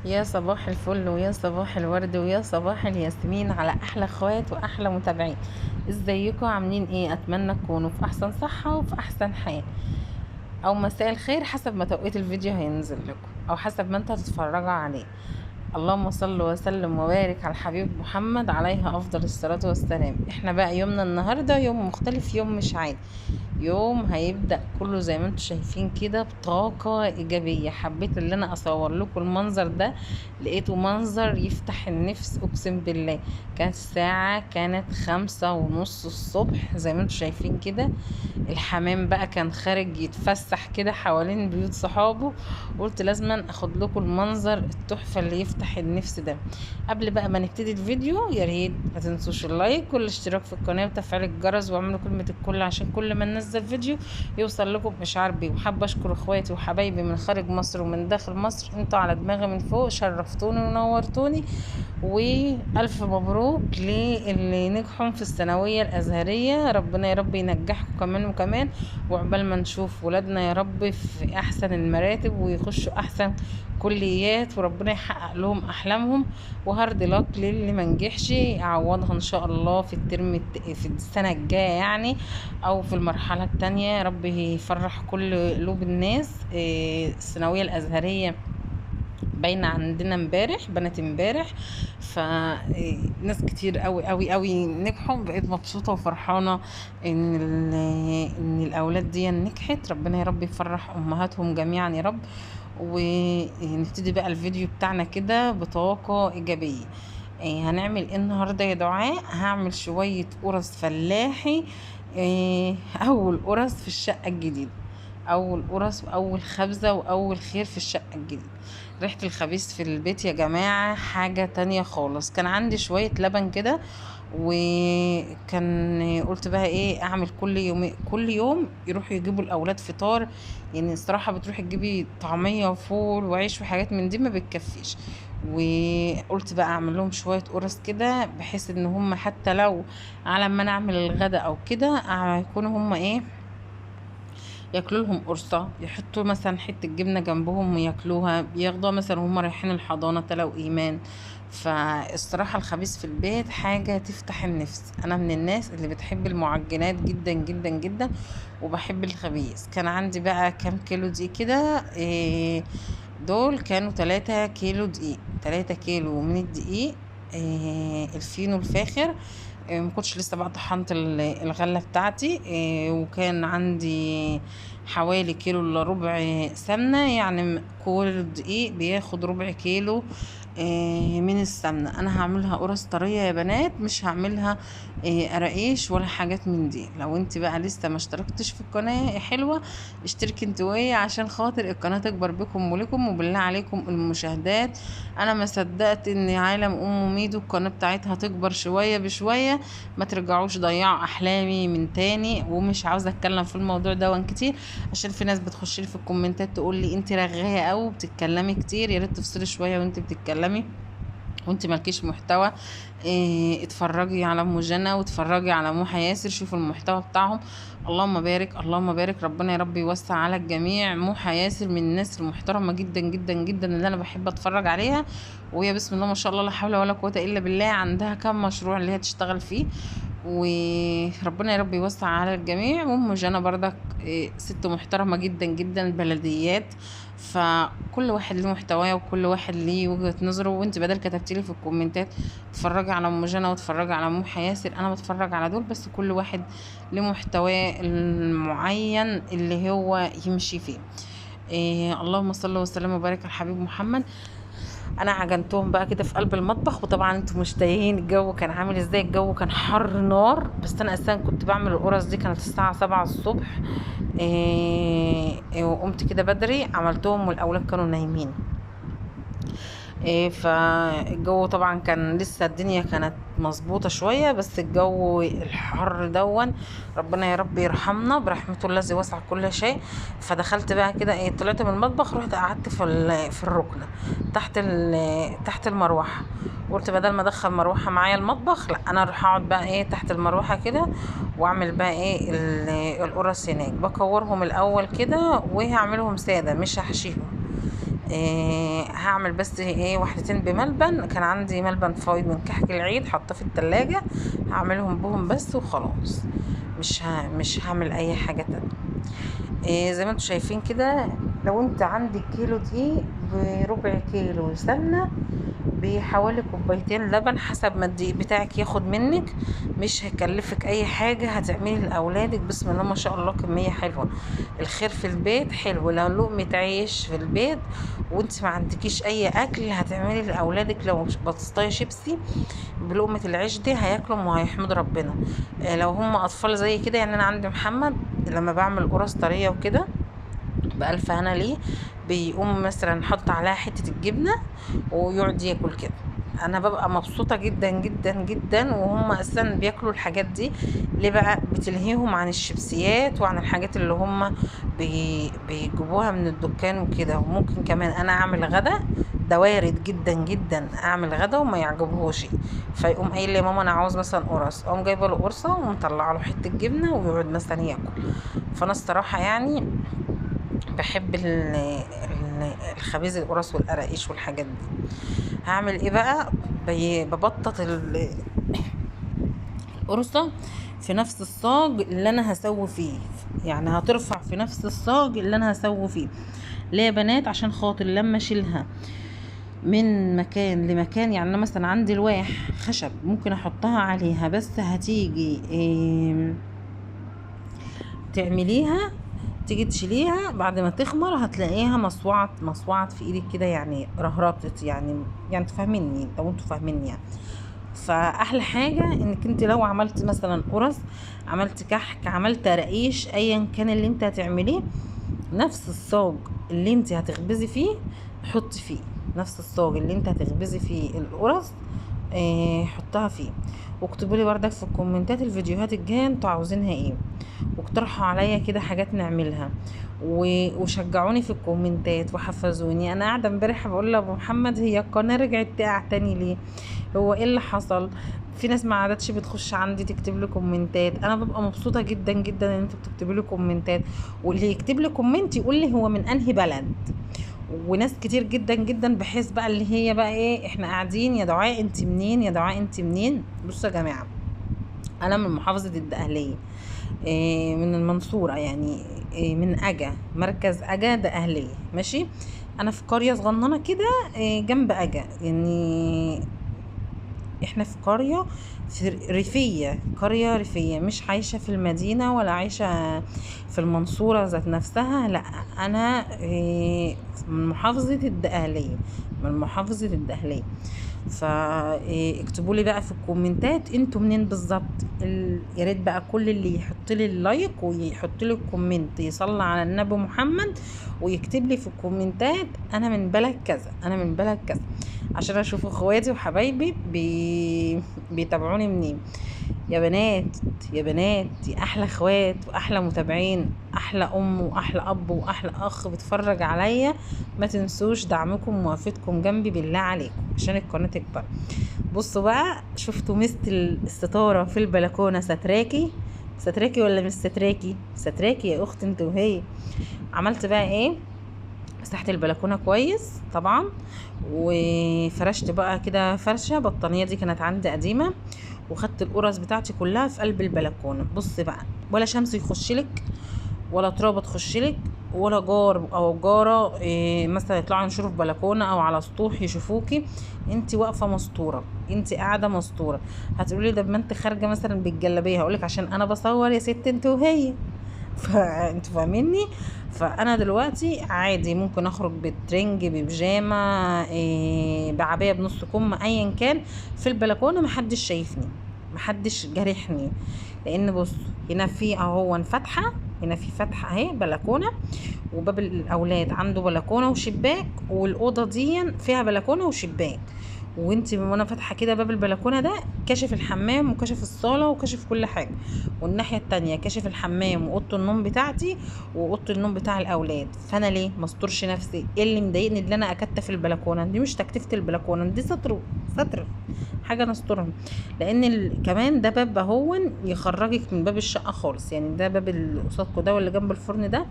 يا صباح الفل ويا صباح الورد ويا صباح الياسمين على احلى اخوات واحلى متابعين. ازيكم عاملين ايه؟ اتمنى تكونوا في احسن صحة وفي احسن حال، او مساء الخير حسب ما توقيت الفيديو هينزل لكم او حسب ما انتوا هتتفرجوا عليه. اللهم صل وسلم وبارك على الحبيب محمد عليه افضل الصلاة والسلام. احنا بقى يومنا النهاردة يوم مختلف، يوم مش عادي. يوم هيبدأ كله زي ما انتم شايفين كده بطاقة إيجابية. حبيت اللي أنا أصور لكم المنظر ده، لقيته منظر يفتح النفس أقسم بالله. كانت 5:30 الصبح زي ما انتم شايفين كده. الحمام بقى كان خارج يتفسح كده حوالين بيوت صحابه. قلت لازم اخد لكم المنظر التحفة اللي يفتح النفس ده. قبل بقى ما نبتدي الفيديو، يا ريت ما تنسوش اللايك والاشتراك في القناة وتفعيل الجرس واعملوا كلمة الكل عشان كل ما ننزل فيديو يوصل لكم بإشعار بيه. وحابة اشكر اخواتي وحبايبي من خارج مصر ومن داخل مصر، انتوا على دماغي من فوق، شرفتوني ونورتوني. والف مبروك للي نجحوا في الثانويه الازهريه، ربنا يا رب ينجحكم كمان وكمان، وعقبال ما نشوف ولادنا يا رب في احسن المراتب ويخشوا احسن كليات، وربنا يحقق لهم احلامهم. وهارد لك للي ما نجحش، يعوضها ان شاء الله في في السنه الجايه يعني، او في المرحله التانية. يا رب يفرح كل قلوب الناس. الثانويه الازهريه باينه عندنا امبارح، بنات امبارح، فناس كتير قوي قوي قوي نجحوا. بقيت مبسوطه وفرحانه ان الاولاد دي نجحت. ربنا يا رب يفرح امهاتهم جميعا يا رب. ونبتدي بقى الفيديو بتاعنا كده بطاقه ايجابيه. هنعمل ايه النهارده يا دعاء؟ هعمل شويه قرص فلاحي. اول قرص في الشقه الجديده، اول قرص واول خبزه واول خير في الشقه الجديده. ريحه الخبيث في البيت يا جماعه حاجه تانية خالص. كان عندي شويه لبن كده، وكان قلت بقى ايه اعمل كل يوم يروحوا يجيبوا الاولاد فطار. يعني الصراحه بتروحي تجيبي طعميه وفول وعيش وحاجات من دي ما بتكفيش. وقلت بقى اعمل لهم شويه قرص كده، بحيث ان هم حتى لو على ما نعمل الغدا او كده هيكونوا هم ايه، ياكلوا لهم قرصة، يحطوا مثلا حتة جبنة جنبهم وياكلوها، بياخدوها مثلا وهم رايحين الحضانة تلاقوا إيمان. فالصراحة الخبيث في البيت حاجة تفتح النفس. أنا من الناس اللي بتحب المعجنات جدا جدا جدا، وبحب الخبيث. كان عندي بقى كام كيلو دي كده، دول كانوا 3 كيلو دقيق، 3 كيلو من الدقيق، الفينو الفاخر. ما كنتش لسه بقى طحنت الغله بتاعتي. وكان عندي حوالي كيلو الا ربع سمنه، يعني كل دقيق بياخد ربع كيلو من السمنه. انا هعملها قرص طريه يا بنات، مش هعملها قراقيش ولا حاجات من دي. لو انت بقى لسه ما اشتركتش في القناه يا حلوه، اشتركي انت ويا عشان خاطر القناه تكبر بكم ولكم، وبالله عليكم المشاهدات. انا ما صدقت ان عالم ام ميدو القناه بتاعتها تكبر شويه بشويه. ما ترجعوش ضيعوا احلامي من تاني. ومش عاوزه اتكلم في الموضوع ده كتير، عشان في ناس بتخش لي في الكومنتات تقول لي انت رغايه قوي بتتكلمي كتير، يا ريت تفصلي شويه وانت بتتكلمي وانت مالكيش محتوى. اتفرجي على ام جنى واتفرجي على موحى ياسر، شوفوا المحتوى بتاعهم. اللهم بارك اللهم بارك، ربنا يا رب يوسع على الجميع. موحى ياسر من الناس المحترمه جدا جدا جدا اللي انا بحب اتفرج عليها. وهي بسم الله ما شاء الله لا حول ولا قوه الا بالله، عندها كم مشروع اللي هي تشتغل فيه. وربنا يا رب يوسع على الجميع. وام جنى بردك ست محترمه جدا جدا، البلديات. فكل واحد له محتواه وكل واحد ليه وجهة نظره. وانت بدل كتبتيلي في الكومنتات اتفرجي على ام جنى واتفرجي على موحى ياسر، انا بتفرج على دول بس، كل واحد له محتواه المعين اللي هو يمشي فيه. اللهم صل وسلم وبارك على الحبيب محمد. انا عجنتهم بقى كده في قلب المطبخ. وطبعا انتم مش تايهين الجو كان عامل ازاي، الجو كان حر نار. بس انا اساسا كنت بعمل القرص دي كانت الساعه 7 الصبح. وقمت كده بدري عملتهم والاولاد كانوا نايمين. فالجو طبعا كان لسه الدنيا كانت مظبوطة شوية، بس الجو الحر دون ربنا يا رب يرحمنا برحمته الذي وسع كل شيء. فدخلت بقى كده طلعت من المطبخ، رحت قعدت في الركنة تحت المروحة. قلت بدل ما ادخل مروحة معايا المطبخ، لا انا اروح اقعد بقى تحت المروحة كده، واعمل بقى القرص هناك. بكورهم الاول كده وهعملهم سادة مش هحشيهم. هعمل بس ايه وحدتين بملبن، كان عندي ملبن فايض من كحك العيد حاطاه في التلاجة، هعملهم بهم بس وخلاص، مش هعمل اي حاجة تانية. زي ما انتوا شايفين كده، لو انت عندك كيلو دقيق بربع كيلو سمنة بحوالي كوبايتين لبن، حسب ما الدقيق بتاعك ياخد منك، مش هيكلفك اي حاجة، هتعملي لاولادك بسم الله ما شاء الله كمية حلوة. الخير في البيت حلو، لو لقمة عيش في البيت وانت ما عندكيش اي اكل هتعملي لاولادك، لو بطاطاية شيبسي بلقمة العيش دي هياكلوا وهيحمدوا ربنا. لو هم اطفال زي كده، يعني انا عندي محمد لما بعمل قرص طرية وكده بألف هنا ليه، بيقوم مثلا حط عليها حتة الجبنة ويقعد ياكل كده، انا ببقى مبسوطة جدا جدا جدا، وهم اصلا بياكلوا الحاجات دي ليه بقى؟ بتلهيهم عن الشيبسيات وعن الحاجات اللي هم بيجيبوها من الدكان وكده. وممكن كمان انا اعمل غدا، ده وارد جدا جدا اعمل غدا وما يعجبهوش، فيقوم قايل لي يا ماما انا عاوز مثلا قرص، اقوم جايبه له قرصه ومطلعه له حته جبنه ويقعد مثلا ياكل. فانا الصراحه يعني بحب الخبيز، القرص والقراقيش والحاجات دي. هعمل ايه بقى؟ ببطط القرصة في نفس الصاج اللي انا هسوي فيه، يعني هترفع في نفس الصاج اللي انا هسوي فيه. ليه يا بنات؟ عشان خاطر لما اشيلها من مكان لمكان، يعني انا مثلا عندي لواح خشب ممكن احطها عليها، بس هتيجي تعمليها، تيجي تشيليها بعد ما تخمر هتلاقيها مصوعت في ايدك كده، يعني رهربت، يعني تفهميني لو انتوا فاهميني يعني. فاحلى حاجه انك انت لو عملت مثلا قرص، عملت كحك، عملت رقيش، ايا كان اللي انت هتعمليه، نفس الصاج اللي انت هتخبزي فيه حطي فيه، نفس الصاج اللي انت هتخبزي فيه القرص حطها فيه. واكتبوا لي بردك في الكومنتات الفيديوهات الجايه انتوا عاوزينها ايه، واقترحوا عليا كده حاجات نعملها، وشجعوني في الكومنتات وحفزوني. انا قاعده امبارح بقول لابو محمد هي القناه رجعت تقع تاني ليه؟ هو ايه اللي حصل؟ في ناس ما عادتش بتخش عندي تكتب لي كومنتات، انا ببقى مبسوطه جدا جدا ان انتوا بتكتبوا لي كومنتات، واللي يكتب لي كومنت يقول لي هو من انهي بلد. وناس كتير جدا جدا، بحيث بقى اللي هي بقى ايه، احنا قاعدين يا دعاء انت منين، يا دعاء انت منين. بصوا يا جماعه، انا من محافظه الدقهليه، من المنصورة يعني، من أجا، مركز أجا ده أهلية ماشي. أنا في قرية صغننة كده جنب أجا، يعني احنا في قرية في ريفية، قرية ريفية، مش عايشة في المدينة ولا عايشة في المنصورة ذات نفسها، لا أنا من محافظة الدقهلية، من محافظة الدقهلية. فاكتبوا لي بقى في الكومنتات انتوا منين بالظبط. يا ريت بقى كل اللي يحط لي اللايك ويحط لي الكومنت يصلي على النبي محمد، ويكتب لي في الكومنتات انا من بلد كذا، انا من بلد كذا، عشان اشوف اخواتي وحبايبي بيتابعوني منين. يا بنات، يا بنات، يا احلى اخوات واحلى متابعين، احلى ام واحلى اب واحلى اخ بتفرج عليا، ما تنسوش دعمكم ووقفتكم جنبي بالله عليكم عشان القناه تكبر. بصوا بقى، شفتوا مست الستاره في البلكونه ستراكي، ستراكي ولا مش ستراكي؟ ستراكي يا اخت انت وهي. عملت بقى ايه؟ مسحت البلكونه كويس طبعا، وفرشت بقى كده فرشه، بطانيه دي كانت عندي قديمه، وخدت القرص بتاعتي كلها في قلب البلكونه. بص بقى، ولا شمس يخشلك، ولا ترابه تخشلك، ولا جار او جاره مثلا يطلعوا ينشروا في بلكونه او على سطوح يشوفوكي، انت واقفه مستوره، انت قاعده مستوره. هتقولي ده ما انت خارجه مثلا بالجلابيه، هقولك عشان انا بصور يا ست انت وهي، فانتوا فاهميني. فانا دلوقتي عادي ممكن اخرج بترنج ببيجامه بعبايه بنص كم ايا كان في البلكونه، محدش شايفني، محدش جارحني، لان بص هنا في اهو فتحه، هنا في فتحه اهي بلكونه، وباب الاولاد عنده بلكونه وشباك، والاوضه دي فيها بلكونه وشباك، وانت وانا فاتحه كده باب البلكونه ده كاشف الحمام وكاشف الصاله وكاشف كل حاجه، والناحيه التانية كاشف الحمام واوضه النوم بتاعتي واوضه النوم بتاع الاولاد. فانا ليه مستورش نفسي؟ ايه اللي مضايقني؟ اللي انا اكتف البلكونه دي مش تكتيفه البلكونه دي، ستر حاجه نسترها، لان كمان ده باب اهون يخرجك من باب الشقه خالص، يعني ده باب اللي قصادكوا ده واللي جنب الفرن ده،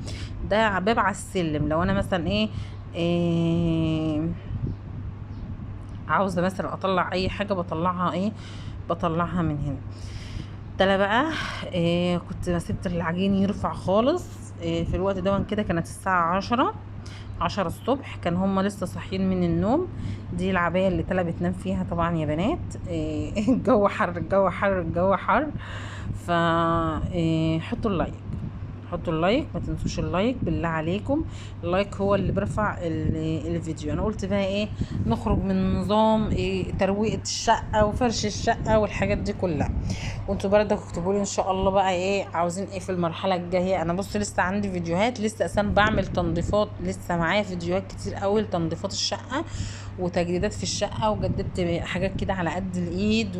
ده باب على السلم. لو انا مثلا ايه إيه عاوزه مثلا اطلع اي حاجه بطلعها بطلعها من هنا. ده بقى كنت سبت العجين يرفع خالص. في الوقت ده كده كانت الساعه 10 الصبح، كان هما لسه صاحيين من النوم. دي العباية اللي تلا بتنام فيها طبعا يا بنات. الجو حر الجو حر الجو حر. ف حطوا اللايك، حطوا اللايك، ما تنسوش اللايك بالله عليكم. اللايك هو اللي بيرفع الفيديو. انا قلت بقى نخرج من نظام ترويقة الشقة وفرش الشقة والحاجات دي كلها. وانتوا برضه اكتبوا لي ان شاء الله بقى عاوزين في المرحلة الجاية. انا بص لسه عندي فيديوهات، لسه اصلا بعمل تنظيفات، لسه معايا فيديوهات كتير قوي لتنظيفات الشقة وتجديدات في الشقة، وجددت حاجات كده على قد الايد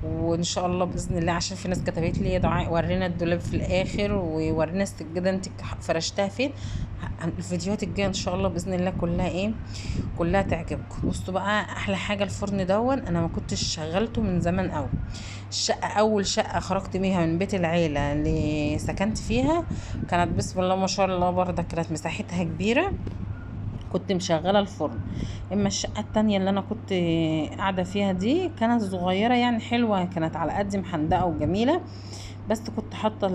وان شاء الله باذن الله. عشان في ناس كتبت لي يا دعاء ورينا الدولاب في الاخر وورينا السجاده انت فرشتها فين. الفيديوهات الجايه ان شاء الله باذن الله كلها كلها تعجبكم. بصوا بقى احلى حاجه الفرن انا ما كنتش شغلته من زمان قوي. الشقه اول شقه خرجت بيها من بيت العيله اللي سكنت فيها كانت بسم الله ما شاء الله برضه كانت مساحتها كبيره، كنت مشغله الفرن. اما الشقه التانية اللي انا كنت قاعده فيها دي كانت صغيره يعني حلوه، كانت على قد محندقه وجميله، بس كنت حاطه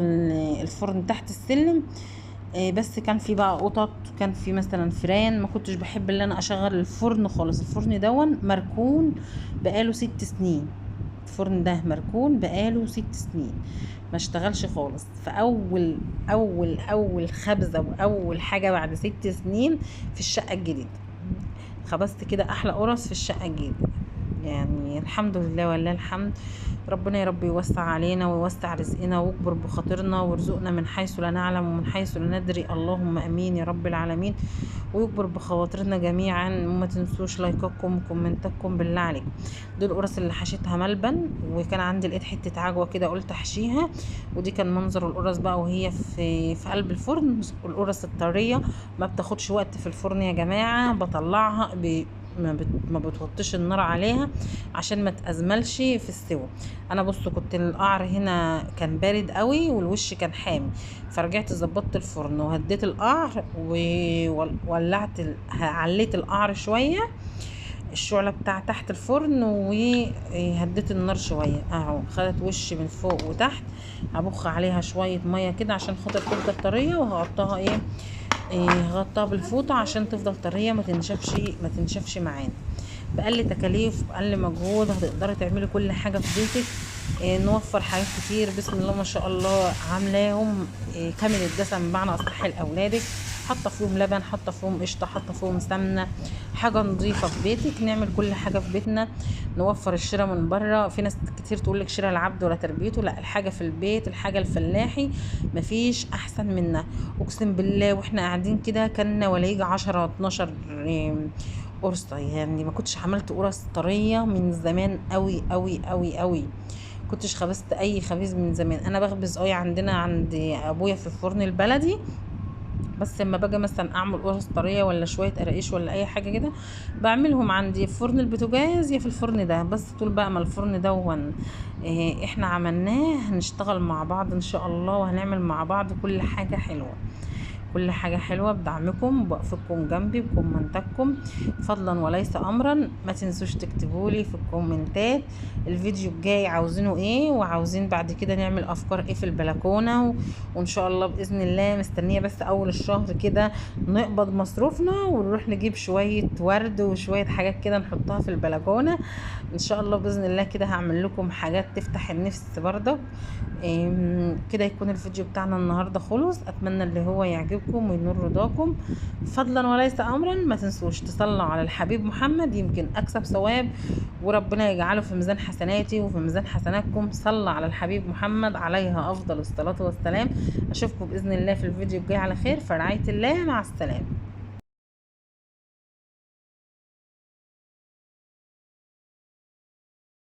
الفرن تحت السلم. بس كان في بقى قطط، كان في مثلا فيران، ما كنتش بحب ان انا اشغل الفرن خالص. الفرن مركون بقاله 6 سنين. الفرن ده مركون بقاله 6 سنين ما اشتغلش خالص. فاول اول خبزه واول حاجه بعد 6 سنين في الشقه الجديده خبزت كده احلى قرص في الشقه الجديده. يعني الحمد لله ولله الحمد. ربنا يا رب يوسع علينا ويوسع رزقنا ويكبر بخاطرنا ويرزقنا من حيث لا نعلم ومن حيث لا ندري، اللهم امين يا رب العالمين. ويكبر بخواطرنا جميعا. وما تنسوش لايكاتكم وكومنتاتكم بالله عليكم. دي القرص اللي حشيتها ملبن، وكان عندي لقيت حته عجوه كده قلت احشيها. ودي كان منظر القرص بقى وهي في قلب الفرن. القرص الطريه ما بتاخدش وقت في الفرن يا جماعه، بطلعها ما بتوطيش النار عليها عشان ما تأزملش في السوا. انا بصوا كنت القعر هنا كان بارد قوي والوش كان حامي، فرجعت ظبطت الفرن وهديت القعر وولعت عليت القعر شويه الشعلة بتاع تحت الفرن، وهديت النار شوية اهو. خدت وش من فوق وتحت. هبخ عليها شوية مية كده عشان خاطر تفضل طرية، وهغطاها هغطاها بالفوطة عشان تفضل طرية ما تنشفش معانا. بأقل تكاليف بأقل مجهود هتقدري تعملي كل حاجة في بيتك. نوفر حاجات كتير بسم الله ما شاء الله عاملاهم كامل الدسم بمعنى اصح لاولادك. حاطه فيهم لبن، حاطه فيهم قشطه، حاطه فيهم سمنه، حاجه نظيفه في بيتك. نعمل كل حاجه في بيتنا، نوفر الشراء من بره. في ناس كتير تقول لك شراء العبد ولا تربيته، لا، الحاجه في البيت، الحاجه الفلاحي مفيش احسن منها. اقسم بالله واحنا قاعدين كده كنا ولا يجي 10 12 قرصه. يعني ما كنتش عملت قرص طريه من زمان قوي قوي قوي قوي. كنتش خبزت اي خبيز من زمان. انا بخبز عندنا عند ابويا في الفرن البلدي، بس لما باجي مثلا اعمل قرص طريه ولا شويه قراقيش ولا اي حاجه كده بعملهم عندي في فرن البوتاجاز يا في الفرن ده. بس طول بقى ما الفرن ده احنا عملناه هنشتغل مع بعض ان شاء الله، وهنعمل مع بعض كل حاجه حلوه. كل حاجة حلوة بدعمكم وبوقفتكم جنبي بكومنتاتكم فضلا وليس امرا. ما تنسوش تكتبولي في الكومنتات الفيديو الجاي عاوزينه وعاوزين بعد كده نعمل افكار في البلكونة. وان شاء الله باذن الله مستنية بس اول الشهر كده نقبض مصروفنا ونروح نجيب شوية ورد وشوية حاجات كده نحطها في البلكونة ان شاء الله باذن الله. كده هعمل لكم حاجات تفتح النفس برضه. كده يكون الفيديو بتاعنا النهارده خلص. اتمنى اللي هو يعجبكم وينور رضاكم فضلا وليس امرا. ما تنسوش تصلوا على الحبيب محمد يمكن اكسب ثواب وربنا يجعله في ميزان حسناتي وفي ميزان حسناتكم. صلوا على الحبيب محمد عليها افضل الصلاه والسلام. اشوفكم باذن الله في الفيديو الجاي على خير. في رعايه الله، مع السلامه.